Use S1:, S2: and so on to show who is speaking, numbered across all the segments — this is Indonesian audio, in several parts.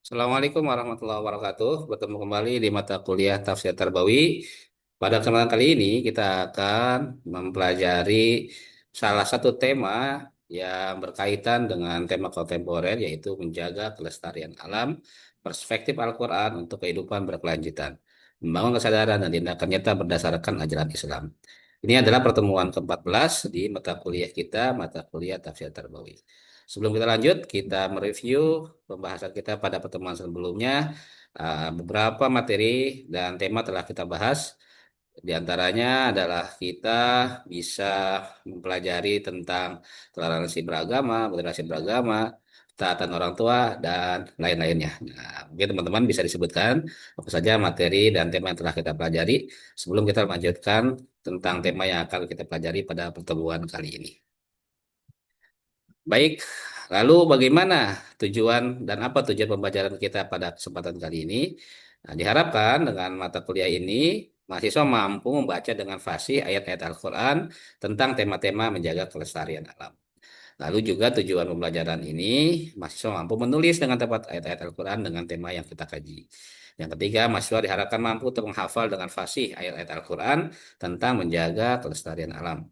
S1: Assalamualaikum warahmatullahi wabarakatuh. Bertemu kembali di mata kuliah Tafsir Tarbawi. Pada kesempatan kali ini kita akan mempelajari salah satu tema yang berkaitan dengan tema kontemporer yaitu menjaga kelestarian alam, perspektif Al-Quran untuk kehidupan berkelanjutan, membangun kesadaran dan tindakan nyata berdasarkan ajaran Islam. Ini adalah pertemuan ke-14 di mata kuliah kita, mata kuliah Tafsir Tarbawi. Sebelum kita lanjut, kita mereview pembahasan kita pada pertemuan sebelumnya. Beberapa materi dan tema telah kita bahas. Di antaranya adalah kita bisa mempelajari tentang toleransi beragama, moderasi beragama, taatan orang tua, dan lain-lainnya. Nah, mungkin teman-teman bisa disebutkan apa saja materi dan tema yang telah kita pelajari sebelum kita melanjutkan tentang tema yang akan kita pelajari pada pertemuan kali ini. Baik, lalu bagaimana tujuan dan apa tujuan pembelajaran kita pada kesempatan kali ini? Nah, diharapkan dengan mata kuliah ini, mahasiswa mampu membaca dengan fasih ayat-ayat Al-Quran tentang tema-tema menjaga kelestarian alam. Lalu juga tujuan pembelajaran ini, mahasiswa mampu menulis dengan tepat ayat-ayat Al-Quran dengan tema yang kita kaji. Yang ketiga, mahasiswa diharapkan mampu untuk menghafal dengan fasih ayat-ayat Al-Quran tentang menjaga kelestarian alam.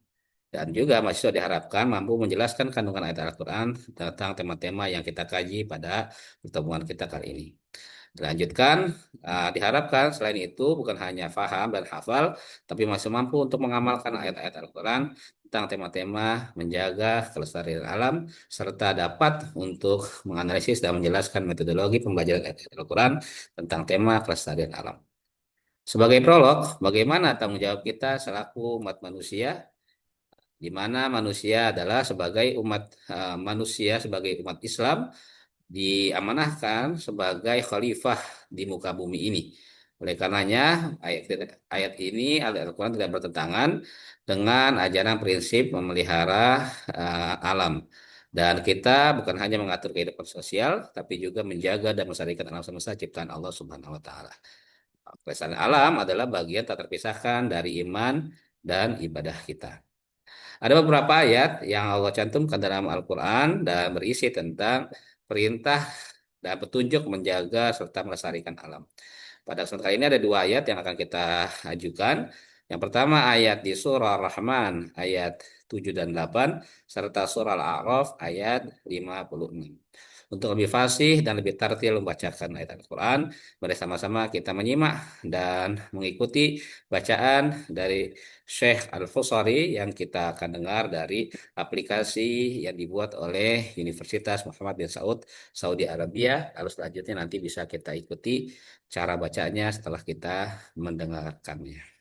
S1: Dan juga mahasiswa diharapkan mampu menjelaskan kandungan ayat Al-Quran tentang tema-tema yang kita kaji pada pertemuan kita kali ini. Dilanjutkan, diharapkan selain itu bukan hanya faham dan hafal, tapi masih mampu untuk mengamalkan ayat-ayat Al-Quran tentang tema-tema menjaga kelestarian alam, serta dapat untuk menganalisis dan menjelaskan metodologi pembelajaran ayat Al-Quran tentang tema kelestarian alam. Sebagai prolog, bagaimana tanggung jawab kita selaku umat manusia di mana manusia adalah sebagai manusia sebagai umat Islam diamanahkan sebagai khalifah di muka bumi ini. Oleh karenanya ayat ini Al-Quran tidak bertentangan dengan ajaran prinsip memelihara alam. Dan kita bukan hanya mengatur kehidupan sosial, tapi juga menjaga dan melestarikan alam semesta ciptaan Allah Subhanahu wa taala. Kelestarian alam adalah bagian tak terpisahkan dari iman dan ibadah kita. Ada beberapa ayat yang Allah cantumkan dalam Al-Quran dan berisi tentang perintah dan petunjuk menjaga serta melestarikan alam. Pada kesempatan kali ini ada dua ayat yang akan kita ajukan. Yang pertama ayat di surah Ar-Rahman ayat 7 dan 8 serta surah Al-A'raf ayat 56. Untuk lebih fasih dan lebih tartil membacakan ayat Al-Quran, mari sama-sama kita menyimak dan mengikuti bacaan dari Syekh Al-Fusari yang kita akan dengar dari aplikasi yang dibuat oleh Universitas Muhammad bin Saud, Saudi Arabia. Lalu selanjutnya nanti bisa kita ikuti cara bacanya setelah kita mendengarkannya.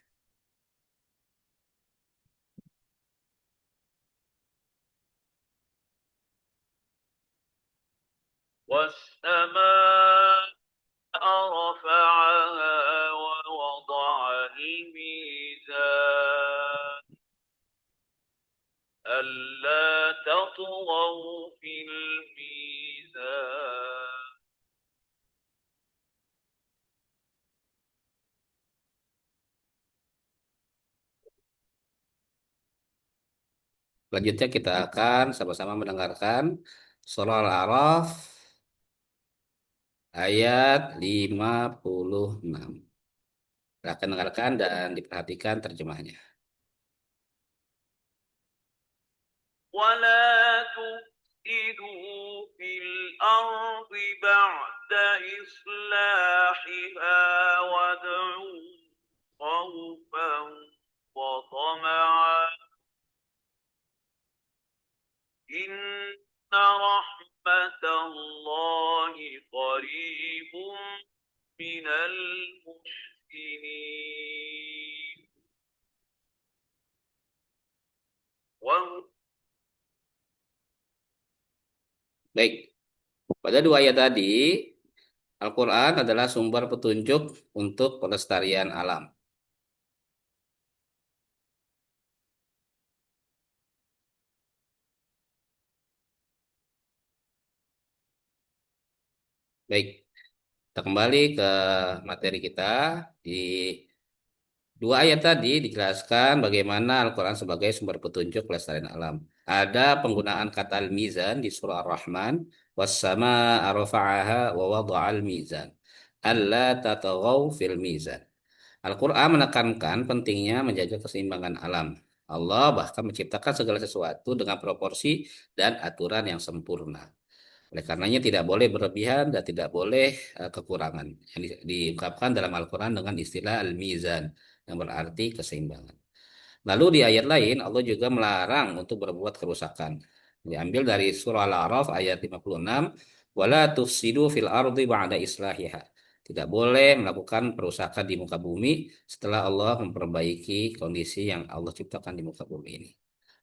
S2: والسماء رفعها ووضع الميزان ألا تطغوا في الميزان
S1: Selanjutnya kita akan sama-sama mendengarkan surah Al-A'raf ayat 56. Silakan dengarkan dan diperhatikan terjemahnya.
S2: ولا تفسدوا في الأرض بعد إصلاحها وادعوا خوفا وطمعا إن رحمة الله قريب من المحسنين
S1: Baik, pada dua ayat tadi, Al-Quran adalah sumber petunjuk untuk pelestarian alam. Baik, kita kembali ke materi kita. Di dua ayat tadi dijelaskan bagaimana Al-Quran sebagai sumber petunjuk pelestarian alam. ada penggunaan kata al-mizan di surah Ar-Rahman, was-samaa'a rafa'aha wa wada'al mizan. Alla tataghaw fil mizan. Al-Quran menekankan pentingnya menjaga keseimbangan alam. Allah bahkan menciptakan segala sesuatu dengan proporsi dan aturan yang sempurna. Oleh karenanya tidak boleh berlebihan dan tidak boleh kekurangan. Yang diungkapkan dalam Al-Quran dengan istilah al-mizan, yang berarti keseimbangan. Lalu di ayat lain Allah juga melarang untuk berbuat kerusakan. Diambil dari surah Al-A'raf ayat 56, "Wala tufsidu fil ardi ba'da islahiha." Tidak boleh melakukan perusakan di muka bumi setelah Allah memperbaiki kondisi yang Allah ciptakan di muka bumi ini.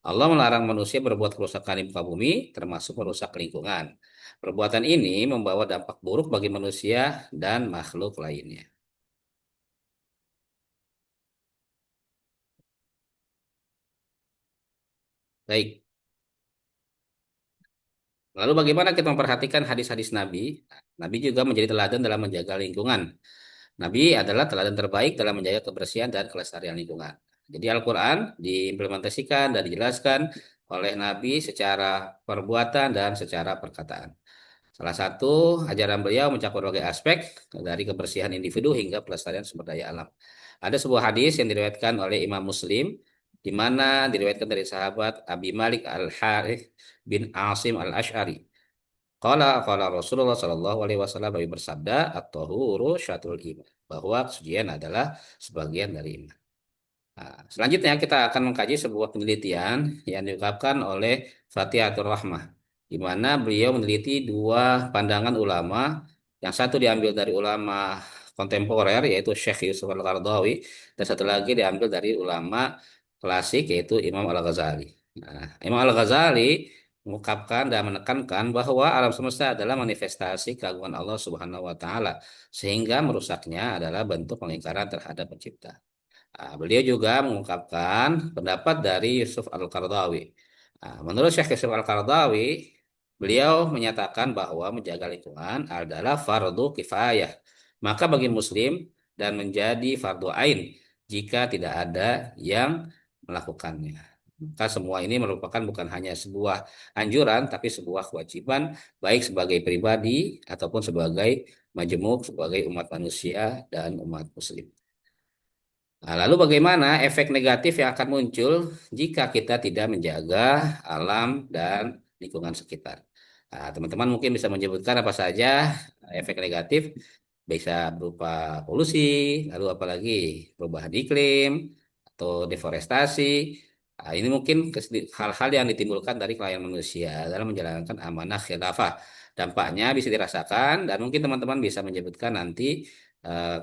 S1: Allah melarang manusia berbuat kerusakan di muka bumi, termasuk merusak lingkungan. Perbuatan ini membawa dampak buruk bagi manusia dan makhluk lainnya. Baik, lalu bagaimana kita memperhatikan hadis-hadis Nabi? Nabi juga menjadi teladan dalam menjaga lingkungan. Nabi adalah teladan terbaik dalam menjaga kebersihan dan kelestarian lingkungan. Jadi Al-Quran diimplementasikan dan dijelaskan oleh Nabi secara perbuatan dan secara perkataan. Salah satu ajaran beliau mencakup berbagai aspek dari kebersihan individu hingga pelestarian sumber daya alam. Ada sebuah hadis yang diriwayatkan oleh Imam Muslim di mana diriwayatkan dari sahabat Abi Malik Al-Harith bin Asim Al-Ash'ari. Qala Rasulullah Shallallahu alaihi wasallam, Nabi bersabda, "At-tahuru syatrul iman." Bahwa kesucian adalah sebagian dari iman. Nah, selanjutnya kita akan mengkaji sebuah penelitian yang diungkapkan oleh Fatihatur Rahmah, di mana beliau meneliti dua pandangan ulama, yang satu diambil dari ulama kontemporer yaitu Syekh Yusuf Al-Qaradawi, dan satu lagi diambil dari ulama klasik yaitu Imam Al-Ghazali. Nah, Imam Al-Ghazali mengungkapkan dan menekankan bahwa alam semesta adalah manifestasi keagungan Allah Subhanahu wa taala, sehingga merusaknya adalah bentuk pengingkaran terhadap pencipta. Beliau juga mengungkapkan pendapat dari Yusuf Al-Qaradawi. Menurut Syekh Yusuf Al-Qaradawi, beliau menyatakan bahwa menjaga lingkungan adalah fardu kifayah. Maka bagi muslim dan menjadi fardu ain jika tidak ada yang melakukannya. Maka semua ini merupakan bukan hanya sebuah anjuran, tapi sebuah kewajiban baik sebagai pribadi ataupun sebagai majemuk, sebagai umat manusia dan umat muslim. Nah, lalu bagaimana efek negatif yang akan muncul jika kita tidak menjaga alam dan lingkungan sekitar? Nah, teman-teman mungkin bisa menyebutkan apa saja efek negatif, bisa berupa polusi, lalu apalagi perubahan iklim atau deforestasi. Nah, ini mungkin hal-hal yang ditimbulkan dari kelainan manusia dalam menjalankan amanah khilafah. Dampaknya bisa dirasakan dan mungkin teman-teman bisa menyebutkan nanti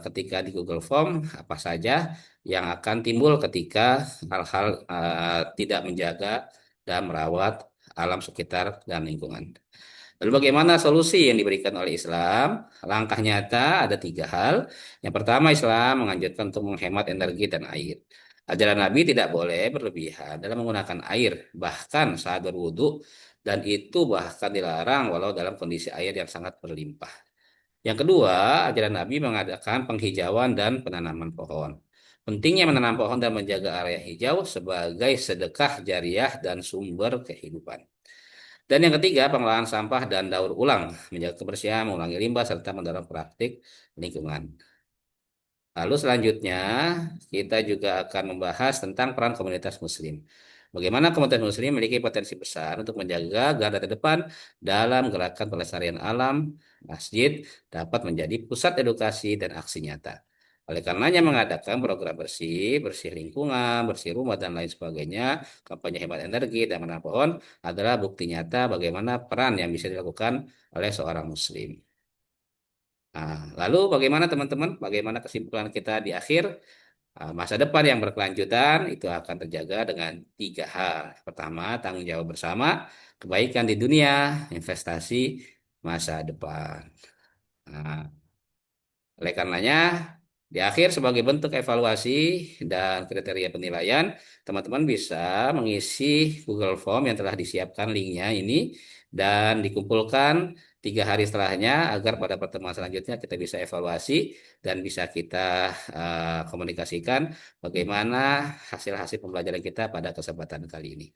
S1: ketika di Google Form apa saja yang akan timbul ketika hal-hal tidak menjaga dan merawat alam sekitar dan lingkungan. Lalu bagaimana solusi yang diberikan oleh Islam? Langkah nyata ada tiga hal. Yang pertama, Islam menganjurkan untuk menghemat energi dan air. Ajaran Nabi tidak boleh berlebihan dalam menggunakan air, bahkan saat berwudu, dan itu bahkan dilarang walau dalam kondisi air yang sangat berlimpah. Yang kedua, ajaran Nabi mengadakan penghijauan dan penanaman pohon. Pentingnya menanam pohon dan menjaga area hijau sebagai sedekah jariah dan sumber kehidupan. Dan yang ketiga, pengelolaan sampah dan daur ulang, menjaga kebersihan, mengurangi limbah, serta mendorong praktik lingkungan. Lalu selanjutnya, kita juga akan membahas tentang peran komunitas Muslim. Bagaimana komunitas Muslim memiliki potensi besar untuk menjaga garda terdepan dalam gerakan pelestarian alam. Masjid dapat menjadi pusat edukasi dan aksi nyata. Oleh karenanya mengadakan program bersih, bersih lingkungan, bersih rumah, dan lain sebagainya, kampanye hemat energi dan menanam pohon adalah bukti nyata bagaimana peran yang bisa dilakukan oleh seorang Muslim. Nah, lalu bagaimana teman-teman? Bagaimana kesimpulan kita di akhir? Masa depan yang berkelanjutan itu akan terjaga dengan tiga hal. Pertama, tanggung jawab bersama, kebaikan di dunia, investasi masa depan. Nah, oleh karenanya, di akhir sebagai bentuk evaluasi dan kriteria penilaian, teman-teman bisa mengisi Google Form yang telah disiapkan linknya ini dan dikumpulkan 3 hari setelahnya agar pada pertemuan selanjutnya kita bisa evaluasi dan bisa kita komunikasikan bagaimana hasil-hasil pembelajaran kita pada kesempatan kali ini.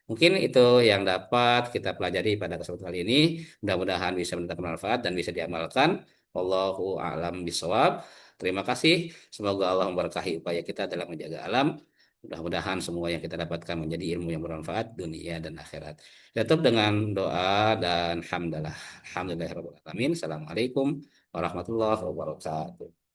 S1: Mungkin itu yang dapat kita pelajari pada kesempatan kali ini. Mudah-mudahan bisa mendatangkan manfaat dan bisa diamalkan. Wallahu a'lam bishawab. Terima kasih. Semoga Allah memberkahi upaya kita dalam menjaga alam. Mudah-mudahan semua yang kita dapatkan menjadi ilmu yang bermanfaat dunia dan akhirat. Tutup dengan doa dan hamdalah. Alhamdulillahirrahmanirrahim. Assalamualaikum warahmatullahi wabarakatuh.